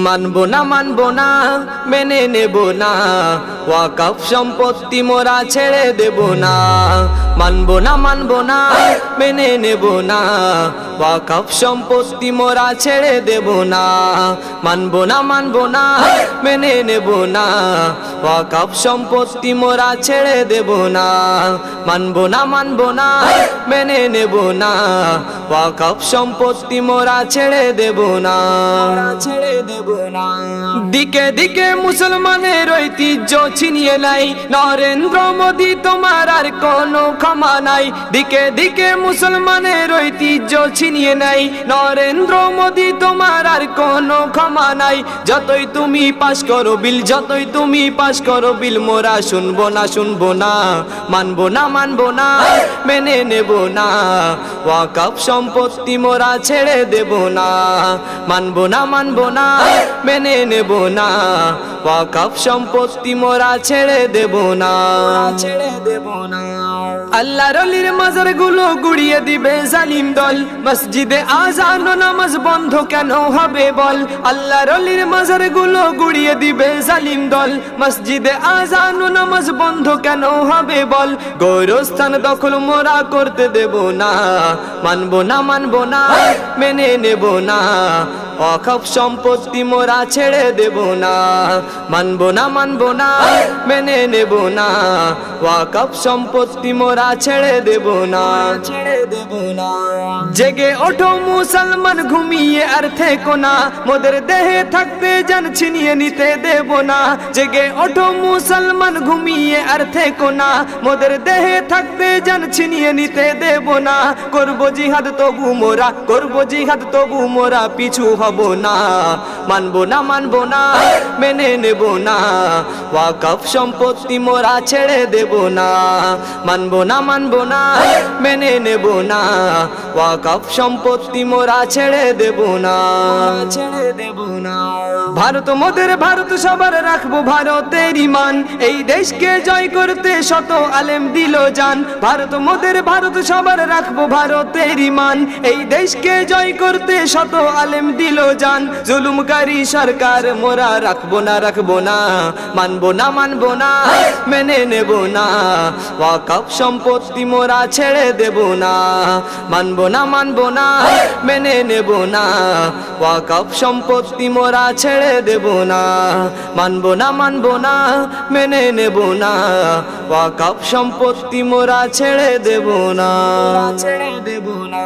মানবো না মেনে নেব না, ওয়াকফ সম্পত্তি মোরা ছেড়ে দেব না। মানবো না মেনে নেব না, ওয়াকফ সম্পত্তি মোরা ছেড়ে দেব না। মানবো না মেনে নেব না, ওয়াকফ সম্পত্তি মোরা ছেড়ে দেব না। মানবো না মেনে নেব না, ওয়াকফ সম্পত্তি মোরা ছেড়ে দেব না, ছেড়ে দেব না। দিকে দিকে মুসলমানের ঐতিহ্য ছিনিয়ে নাই, নরেন্দ্র মোদী তোমার আর কোনো ক্ষমা নাই। দিকে দিকে মুসলমানের ঐতিহ্য ছিনিয়ে নাই, নরেন্দ্র মোদী তোমার আর কোনো ক্ষমা নাই। যতই তুমি পাস করো বিল, যতই তুমি পাস করো বিল, মোরা শুনবো না। মানবো না মেনে নেব না, ওয়াকফ সম্পত্তি মোরা ছেড়ে দেব না। মানবো না মেনে নেব না, ওয়াকফ সম্পত্তি মোরা ছেড়ে দেব না, ছেড়ে দেব না। আল্লাহর ওলির মাজার গুলো গুড়িয়ে দিবে জালিম দল, মসজিদে আযান ও নামাজ বন্ধ কেন হবে বল। আল্লাহর ওলির মাজার গুলো গুড়িয়ে দিবে জালিম দল, মসজিদে আযান ও নামাজ বন্ধ কেন হবে বল। গোরস্থান দখল মোরা করতে দেব না, মানবো না মেনে নেব না, ওয়াকফ সম্পত্তি মোরা ছেড়ে দেব না। মানবো না মেনে নেব না, ওয়াকফ সম্পত্তি মোরা ছেড়ে দেব না, ছেড়ে দেব না। জেগে ওঠো মুসলমান, ঘুমিয়ে আর থেকো না, মোদের দেহে থাকতে জান ছিনিয়ে নিতে দেব না। জেগে ওঠো মুসলমান, ঘুমিয়ে আর থেকো না, মোদের দেহে থাকতে জান ছিনিয়ে নিতে দেব না। করবো জিহাদ তবু মোরা, করবো জিহাদ তবু মোরা পিছু হব না। মানবো না মেনে নেব না, ওয়াকফ সম্পত্তি মোরা ছেড়ে দেব না। মানবো না মেনে নেব না, ওয়াকফ সম্পত্তি মোরা ছেড়ে দেব না, ছেড়ে দেব না। ভারত মোদের, ভারত সবার রাখবো ভারতের ঈমান, এই দেশকে জয় করতে শত আলেম দিল জান। ভারত মোদের, ভারত সবার রাখবো ভারতের ঈমান, এই দেশকে জয় করতে শত আলেম দিল জান। জুলুমকারী সরকার মোরা রাখবো না। মানবো না মেনে নেব না, ওয়াকফ সম্পত্তি মোরা ছেড়ে দেব না। মানবো না মেনে নেব না, ওয়াকফ সম্পত্তি মোরা ছেড়ে দেব না। মানবো না মেনে নেব না, ওয়াকফ সম্পত্তি মোরা ছেড়ে দেব না, ছেড়ে দেব না।